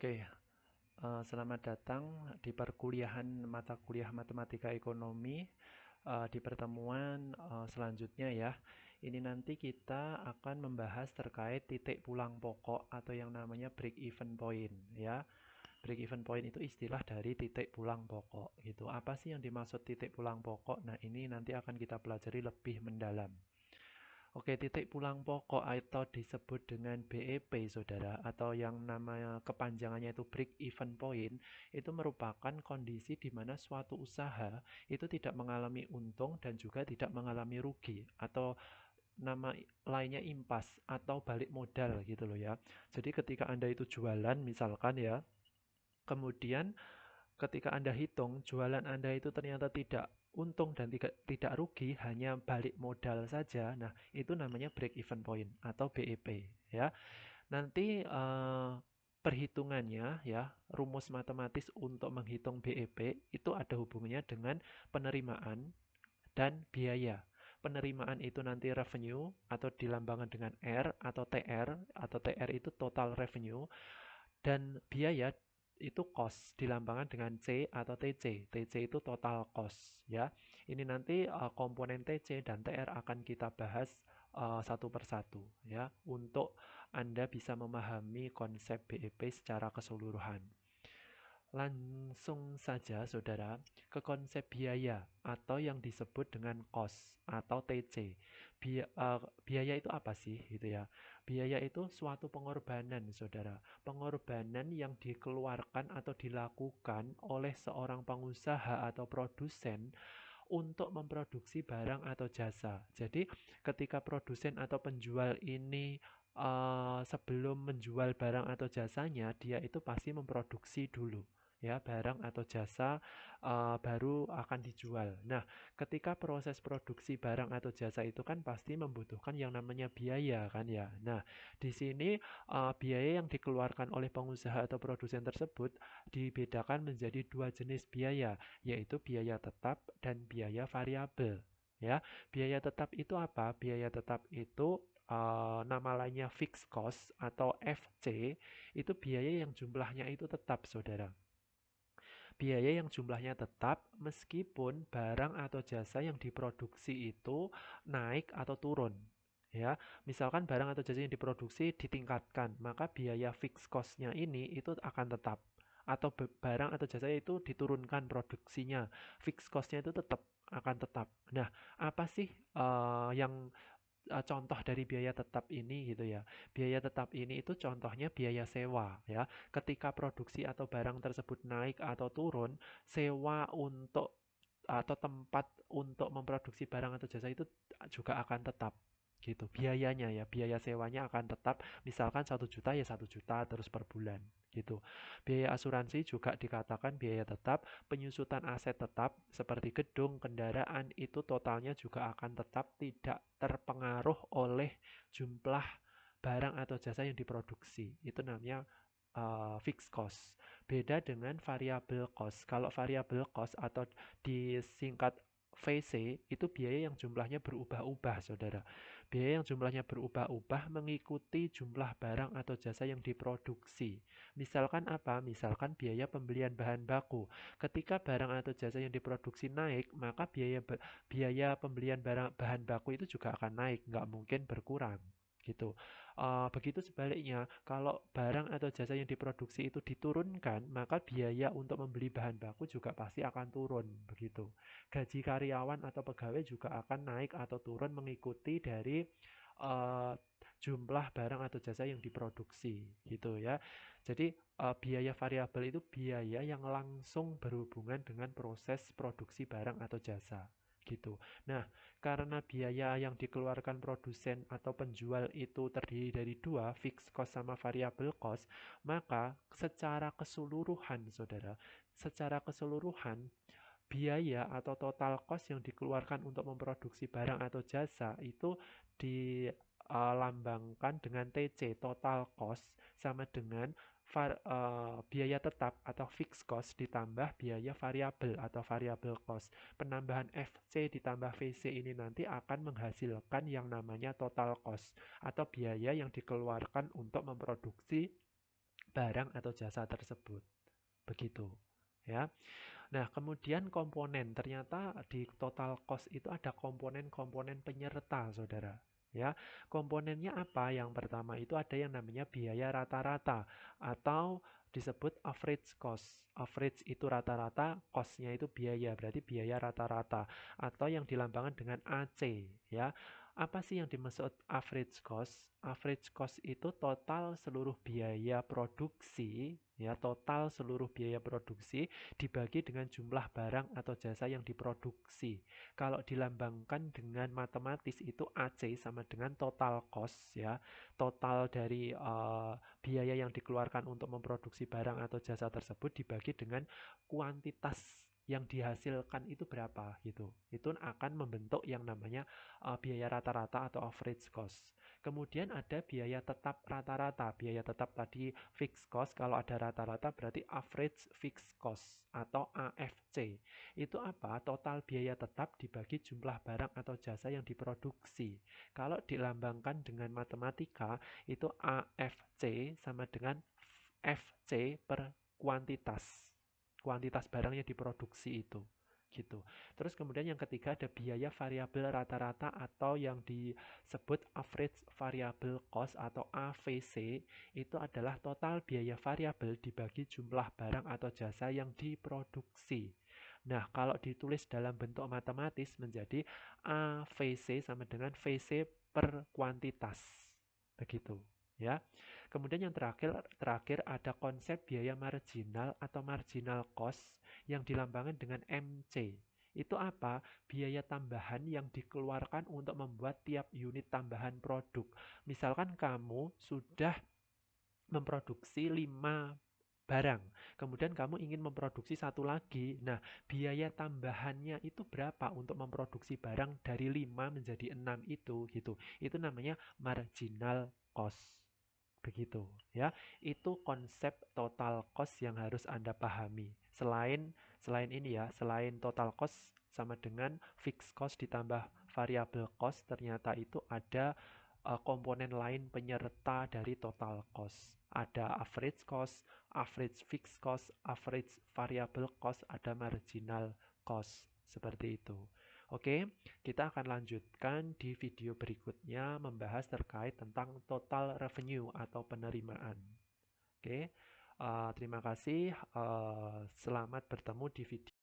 Oke, selamat datang di perkuliahan mata kuliah Matematika Ekonomi di pertemuan selanjutnya ya. Ini nanti kita akan membahas terkait titik pulang pokok atau yang namanya break even point ya. Break even point itu istilah dari titik pulang pokok gitu. Apa sih yang dimaksud titik pulang pokok? Nah, ini nanti akan kita pelajari lebih mendalam. Oke, titik pulang pokok atau disebut dengan BEP, saudara, atau yang nama kepanjangannya itu break even point, itu merupakan kondisi di mana suatu usaha itu tidak mengalami untung dan juga tidak mengalami rugi, atau nama lainnya impas atau balik modal gitu loh ya. Jadi ketika Anda itu jualan misalkan ya, kemudian ketika Anda hitung jualan Anda itu ternyata tidak untung dan tidak rugi, hanya balik modal saja. Nah, itu namanya break even point atau BEP ya. Nanti perhitungannya ya, rumus matematis untuk menghitung BEP itu ada hubungannya dengan penerimaan dan biaya. Penerimaan itu nanti revenue atau dilambangkan dengan R atau TR itu total revenue, dan biaya itu cost dilambangkan dengan C atau TC. TC itu total cost ya. Ini nanti komponen TC dan TR akan kita bahas satu persatu ya untuk Anda bisa memahami konsep BEP secara keseluruhan. Langsung saja saudara ke konsep biaya atau yang disebut dengan cost atau TC. Biaya itu apa sih gitu ya? Biaya itu suatu pengorbanan saudara. Pengorbanan yang dikeluarkan atau dilakukan oleh seorang pengusaha atau produsen untuk memproduksi barang atau jasa. Jadi ketika produsen atau penjual ini sebelum menjual barang atau jasanya, dia itu pasti memproduksi dulu ya barang atau jasa, baru akan dijual. Nah, ketika proses produksi barang atau jasa itu kan pasti membutuhkan yang namanya biaya kan ya. Nah, di sini biaya yang dikeluarkan oleh pengusaha atau produsen tersebut dibedakan menjadi dua jenis biaya, yaitu biaya tetap dan biaya variabel. Ya, biaya tetap itu apa? Biaya tetap itu nama lainnya fixed cost atau FC, itu biaya yang jumlahnya itu tetap, saudara. Biaya yang jumlahnya tetap meskipun barang atau jasa yang diproduksi itu naik atau turun. Ya, misalkan barang atau jasa yang diproduksi ditingkatkan, maka biaya fixed cost-nya ini itu akan tetap. Atau barang atau jasa itu diturunkan produksinya, fixed cost-nya itu tetap akan tetap. Nah, apa sih yang contoh dari biaya tetap ini gitu ya. Biaya tetap ini itu contohnya biaya sewa ya. Ketika produksi atau barang tersebut naik atau turun, sewa untuk atau tempat untuk memproduksi barang atau jasa itu juga akan tetap gitu. Biayanya ya, biaya sewanya akan tetap. Misalkan 1 juta ya 1 juta terus per bulan gitu. Biaya asuransi juga dikatakan biaya tetap, penyusutan aset tetap seperti gedung, kendaraan itu totalnya juga akan tetap, tidak terpengaruh oleh jumlah barang atau jasa yang diproduksi. Itu namanya fixed cost. Beda dengan variable cost. Kalau variable cost atau disingkat VC itu biaya yang jumlahnya berubah-ubah, saudara. Biaya yang jumlahnya berubah-ubah mengikuti jumlah barang atau jasa yang diproduksi. Misalkan apa? Misalkan biaya pembelian bahan baku. Ketika barang atau jasa yang diproduksi naik, maka biaya pembelian bahan baku itu juga akan naik, nggak mungkin berkurang gitu. Begitu sebaliknya, kalau barang atau jasa yang diproduksi itu diturunkan, maka biaya untuk membeli bahan baku juga pasti akan turun, begitu. Gaji karyawan atau pegawai juga akan naik atau turun mengikuti dari uh, jumlah barang atau jasa yang diproduksi, gitu ya. Jadi biaya variabel itu biaya yang langsung berhubungan dengan proses produksi barang atau jasa, gitu. Nah, karena biaya yang dikeluarkan produsen atau penjual itu terdiri dari dua, fixed cost sama variable cost, maka secara keseluruhan, saudara, secara keseluruhan, biaya atau total cost yang dikeluarkan untuk memproduksi barang atau jasa itu dilambangkan dengan TC, total cost, sama dengan biaya tetap atau fixed cost ditambah biaya variabel atau variable cost. Penambahan FC ditambah VC ini nanti akan menghasilkan yang namanya total cost atau biaya yang dikeluarkan untuk memproduksi barang atau jasa tersebut. Begitu, ya. Nah, kemudian komponen, ternyata di total cost itu ada komponen-komponen penyerta, saudara. Ya, komponennya apa? Yang pertama itu ada yang namanya biaya rata-rata atau disebut average cost. Average itu rata-rata, cost-nya itu biaya, berarti biaya rata-rata atau yang dilambangkan dengan AC, ya. Apa sih yang dimaksud average cost? Average cost itu total seluruh biaya produksi, ya, total seluruh biaya produksi dibagi dengan jumlah barang atau jasa yang diproduksi. Kalau dilambangkan dengan matematis itu AC sama dengan total cost, ya. Total dari biaya yang dikeluarkan untuk memproduksi barang atau jasa tersebut dibagi dengan kuantitas yang dihasilkan itu berapa gitu. Itu akan membentuk yang namanya biaya rata-rata atau average cost. Kemudian ada biaya tetap rata-rata. Biaya tetap tadi fixed cost, kalau ada rata-rata berarti average fixed cost atau AFC. Itu apa? Total biaya tetap dibagi jumlah barang atau jasa yang diproduksi. Kalau dilambangkan dengan matematika, itu AFC sama dengan FC per kuantitas. Kuantitas barang yang diproduksi itu. Gitu. Terus kemudian yang ketiga ada biaya variabel rata-rata atau yang disebut average variable cost atau AVC. Itu adalah total biaya variabel dibagi jumlah barang atau jasa yang diproduksi. Nah, kalau ditulis dalam bentuk matematis menjadi AVC sama dengan VC per kuantitas. Begitu, ya. Kemudian yang terakhir ada konsep biaya marginal atau marginal cost yang dilambangkan dengan MC. Itu apa? Biaya tambahan yang dikeluarkan untuk membuat tiap unit tambahan produk. Misalkan kamu sudah memproduksi 5 barang, kemudian kamu ingin memproduksi satu lagi. Nah, biaya tambahannya itu berapa untuk memproduksi barang dari 5 menjadi 6 itu gitu. Itu namanya marginal cost. Begitu, ya. Itu konsep total cost yang harus Anda pahami. Selain ini ya, selain total cost sama dengan fixed cost ditambah variable cost, ternyata itu ada komponen lain penyerta dari total cost. Ada average cost, average fixed cost, average variable cost, ada marginal cost. Seperti itu. Oke, kita akan lanjutkan di video berikutnya membahas terkait tentang total revenue atau penerimaan. Oke, terima kasih. Selamat bertemu di video